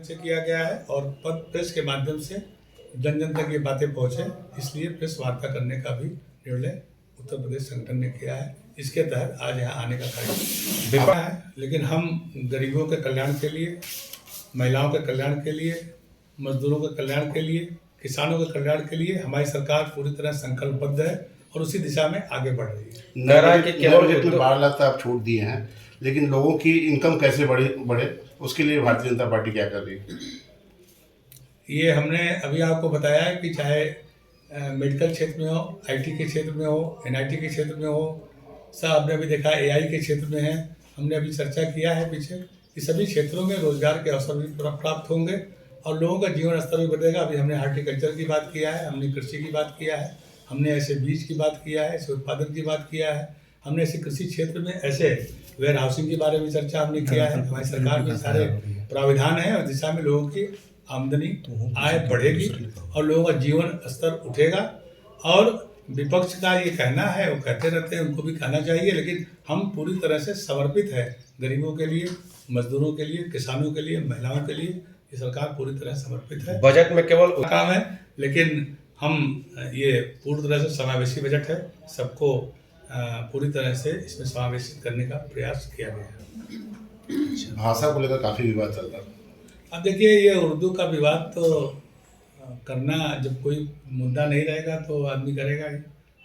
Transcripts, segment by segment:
माध्यम से किया गया है और प्रेस के माध्यम से जन जन तक ये बातें पहुँचे, इसलिए प्रेस वार्ता करने का भी निर्णय उत्तर प्रदेश संगठन ने किया है। इसके तहत आज यहाँ आने का कार्यक्रम है। लेकिन हम गरीबों के कल्याण के लिए, महिलाओं के कल्याण के लिए, मजदूरों के कल्याण के लिए, किसानों के कल्याण के लिए हमारी सरकार पूरी तरह संकल्पबद्ध है और उसी दिशा में आगे बढ़ रही है। नारा के केवल 12 लाख आप छूट दिए हैं, लेकिन लोगों की इनकम कैसे बढ़े उसके लिए भारतीय जनता पार्टी क्या कर रही है? ये हमने अभी आपको बताया है कि चाहे मेडिकल क्षेत्र में हो, आईटी के क्षेत्र में हो, एनआईटी के क्षेत्र में हो, सब आपने अभी देखा एआई के क्षेत्र में है। हमने अभी चर्चा किया है पीछे कि सभी क्षेत्रों में रोजगार के अवसर भी प्राप्त होंगे और लोगों का जीवन स्तर भी बढ़ेगा। अभी हमने हार्टिकल्चर की बात किया है, हमने कृषि की बात किया है, हमने ऐसे बीज की बात किया है, ऐसे उत्पादन की बात किया है, हमने ऐसे कृषि क्षेत्र में ऐसे वेयर हाउसिंग के बारे में चर्चा हमने किया है। हमारी सरकार में सारे प्राविधान है और दिशा में लोगों की आमदनी आय बढ़ेगी और लोगों का जीवन स्तर उठेगा। और विपक्ष का ये कहना है, वो कहते रहते हैं, उनको भी कहना चाहिए, लेकिन हम पूरी तरह से समर्पित है गरीबों के लिए, मजदूरों के लिए, किसानों के लिए, महिलाओं के लिए। ये सरकार पूरी तरह समर्पित है। बजट में केवल काम है, लेकिन हम ये पूरी तरह से समावेशी बजट है, सबको पूरी तरह से इसमें समावेशित करने का प्रयास किया गया है। भाषा को लेकर काफी विवाद चल रहा है। अब देखिए, ये उर्दू का विवाद तो करना, जब कोई मुद्दा नहीं रहेगा तो आदमी करेगा ही,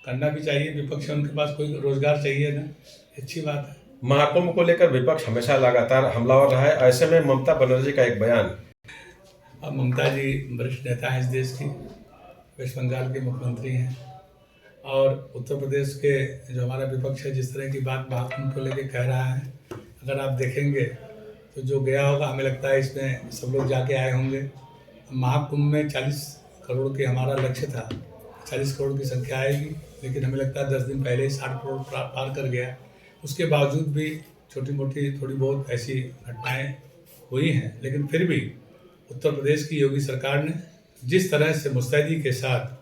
करना भी चाहिए। विपक्ष उनके पास कोई रोजगार चाहिए ना, अच्छी बात है। महाकुंभ को लेकर विपक्ष हमेशा लगातार हमलावर रहा है, ऐसे में ममता बनर्जी का एक बयान। अब ममता जी वरिष्ठ नेता हैं इस देश की, वेस्ट बंगाल के मुख्यमंत्री हैं और उत्तर प्रदेश के जो हमारा विपक्ष है जिस तरह की बात महाकुंभ को लेकर कह रहा है, अगर आप देखेंगे तो जो गया होगा, हमें लगता है इसमें सब लोग जाके आए होंगे। महाकुंभ में 40 करोड़ के हमारा लक्ष्य था, 40 करोड़ की संख्या आएगी, लेकिन हमें लगता है 10 दिन पहले ही 60 करोड़ पार कर गया। उसके बावजूद भी छोटी मोटी थोड़ी बहुत ऐसी घटनाएं हुई हैं, लेकिन फिर भी उत्तर प्रदेश की योगी सरकार ने जिस तरह से मुस्तैदी के साथ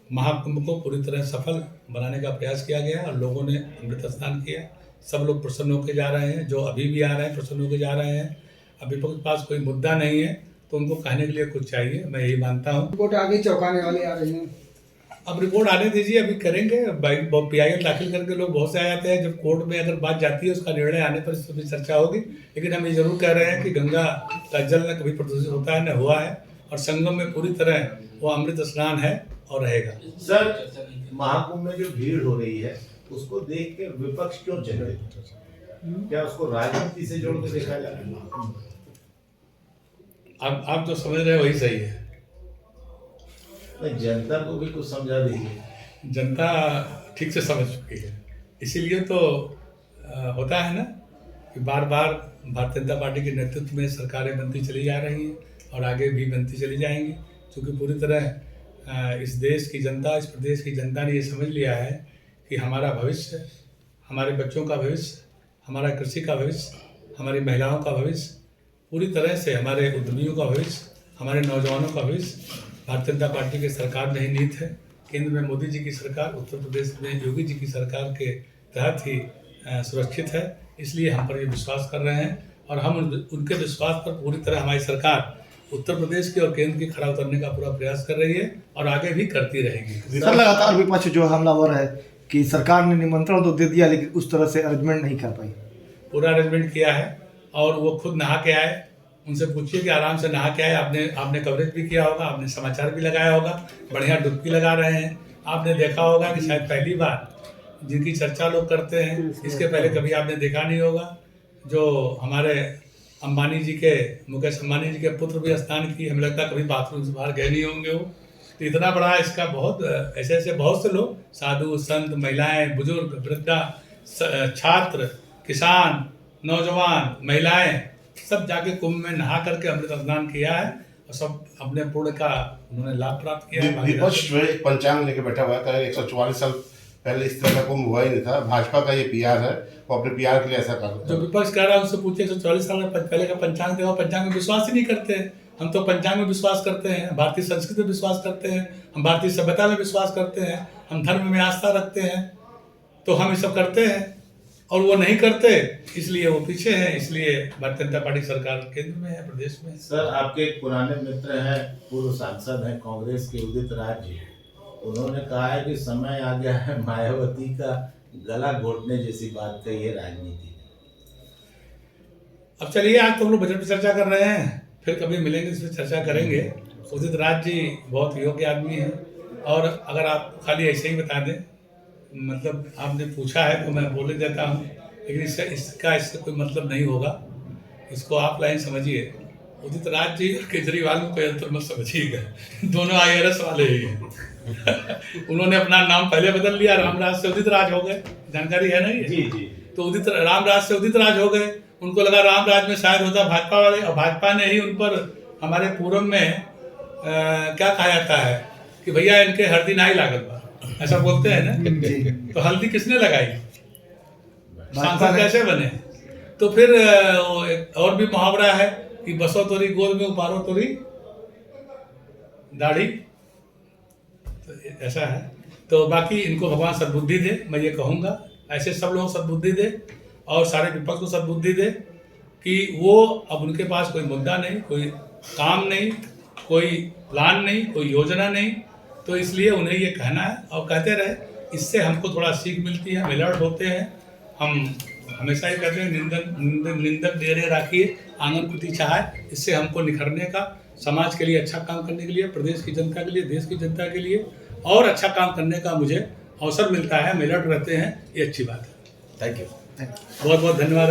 महाकुंभ को पूरी तरह सफल बनाने का प्रयास किया गया और लोगों ने अमृत स्नान किया, सब लोग प्रसन्न होकर जा रहे हैं, जो अभी भी आ रहे हैं प्रसन्न होकर जा रहे हैं। अब विपक्ष के पास कोई मुद्दा नहीं है तो उनको कहने के लिए कुछ चाहिए, मैं यही मानता हूँ। रिपोर्ट आगे चौंकाने वाली आ रही है। अब रिपोर्ट आने दीजिए, अभी करेंगे। पीआईएल दाखिल करके लोग बहुत से आ जाते हैं, जब कोर्ट में अगर बात जाती है उसका निर्णय आने पर इस पर भी चर्चा होगी। लेकिन हम ये जरूर कह रहे हैं कि गंगा का जल न कभी प्रदूषित होता है न हुआ है और संगम में पूरी तरह वो अमृत स्नान है और रहेगा। सर, महाकुंभ में जो भीड़ हो रही है उसको देख के विपक्ष क्यों चिंतित? क्या उसको राजनीति से जोड़ के देखा जा रहा है? आप जो समझ रहे हैं वही सही है। जनता को भी कुछ समझा दीजिए। जनता ठीक से समझ चुकी है, इसीलिए तो होता है ना कि बार बार भारतीय जनता पार्टी के नेतृत्व में सरकारें बनती चली जा रही हैं और आगे भी बनती चली जाएंगी, क्योंकि पूरी तरह इस देश की जनता, इस प्रदेश की जनता ने ये समझ लिया है कि हमारा भविष्य, हमारे बच्चों का भविष्य, हमारा कृषि का भविष्य, हमारी महिलाओं का भविष्य, पूरी तरह से हमारे उद्यमियों का भविष्य, हमारे नौजवानों का भविष्य भारतीय जनता पार्टी की सरकार में ही नीत है। केंद्र में मोदी जी की सरकार, उत्तर प्रदेश में योगी जी की सरकार के तहत ही सुरक्षित है। इसलिए हम पर ये विश्वास कर रहे हैं और हम उनके विश्वास पर पूरी तरह हमारी सरकार उत्तर प्रदेश के और केंद्र की खड़ा उतरने का पूरा प्रयास कर रही है और आगे भी करती रहेगी। सर, लगातार विपक्ष जो हमलावर है कि सरकार ने निमंत्रण तो दे दिया लेकिन उस तरह से अरेंजमेंट नहीं कर पाई। पूरा अरेंजमेंट किया है और वो खुद नहा के आए, उनसे पूछिए कि आराम से नहा के आए। आपने कवरेज भी किया होगा, आपने समाचार भी लगाया होगा, बढ़िया डुबकी लगा रहे हैं। आपने देखा होगा कि शायद पहली बार जिनकी चर्चा लोग करते हैं, इसके पहले कभी आपने देखा नहीं होगा, जो हमारे अंबानी जी के, मुकेश अंबानी जी के पुत्र भी स्नान की, हमें लगता है कभी बाथरूम से बाहर गए नहीं होंगे वो। तो इतना बड़ा इसका बहुत ऐसे बहुत से लोग, साधु संत, महिलाएं, बुजुर्ग, वृद्धा, छात्र, किसान, नौजवान, महिलाएं, सब जाके कुंभ में नहा करके अमृत स्नान किया है और सब अपने पुण्य का उन्होंने लाभ प्राप्त किया है। विपक्ष जो है एक पंचांग लेके बैठा हुआ है, 144 साल पहले इस तरह का कुंभ हुआ ही नहीं था। भाजपा का ये पीआर है, वो अपने पीआर के लिए ऐसा कर रहा है। जो विपक्ष कह रहा है उससे पूछिए 144 साल पहले का पंचांग देखो, पंचांग में विश्वास ही नहीं करते। हम तो पंचांग में विश्वास करते हैं, भारतीय संस्कृति में विश्वास करते हैं, हम भारतीय सभ्यता में विश्वास करते हैं, हम धर्म में आस्था रखते हैं, तो हम ये सब करते हैं। और वो नहीं करते, इसलिए वो पीछे हैं। इसलिए भारतीय जनता पार्टी सरकार केंद्र में है, प्रदेश में। सर, आपके एक पुराने मित्र हैं, पूर्व सांसद हैं कांग्रेस के, उदित राज जी, उन्होंने कहा है कि समय आ गया है मायावती का गला घोटने जैसी बात कही है राजनीति में। अब चलिए, आज तो हम लोग बजट पर चर्चा कर रहे हैं, फिर कभी मिलेंगे इस पर चर्चा करेंगे। उदित राज जी बहुत योग्य आदमी हैं, और अगर आप खाली ऐसे ही बता दें, मतलब आपने पूछा है तो मैं बोल ही देता हूँ, लेकिन इससे कोई मतलब नहीं होगा। इसको आप लाइन समझिए। उदित राज जी और केजरीवाल में कोई अंतर मत समझिएगा, दोनों IRS वाले ही हैं। उन्होंने अपना नाम पहले बदल लिया, रामराज से उदित राज हो गए, जानकारी है ना ये? जी जी। तो उदित रामराज से उदित राज हो गए। उनको लगा रामराज में शायद होता भाजपा वाले, और भाजपा ने ही उन पर, हमारे पूर्व में क्या कहा जाता है कि भैया इनके हल्दी ना ही लागत बा, ऐसा बोलते हैं ना। तो हल्दी किसने लगाई? सांसद कैसे बने? तो फिर एक और भी मुहावरा है कि बसो तोरी गोद में उपारो तोरी दाढ़ी, तो ऐसा है। तो बाकी इनको भगवान सद्बुद्धि दे, मैं ये कहूँगा। ऐसे सब लोगों को सद्बुद्धि दे, और सारे विपक्ष को सद्बुद्धि दे कि वो अब उनके पास कोई मुद्दा नहीं, कोई काम नहीं, कोई प्लान नहीं, कोई योजना नहीं। तो इसलिए उन्हें ये कहना है और कहते रहे, इससे हमको थोड़ा सीख मिलती है, हम अलर्ट होते हैं। हम हमेशा ही कहते हैं निंदक डेरे राखिए आंगन कुटी चाहे। इससे हमको निखरने का, समाज के लिए अच्छा काम करने के लिए, प्रदेश की जनता के लिए, देश की जनता के लिए और अच्छा काम करने का मुझे अवसर मिलता है। हम अलर्ट रहते हैं, ये अच्छी बात है। Thank you. बहुत बहुत धन्यवाद।